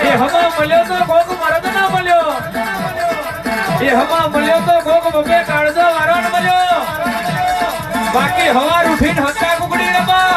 એ હમા મળ્યો તો કોક મરદ ના મળ્યો એ હમા મળ્યો તો કોક બબે કાળજો વારણ મળ્યો બાકી હવાર ઉઠીને હક્કા કુકડી રમા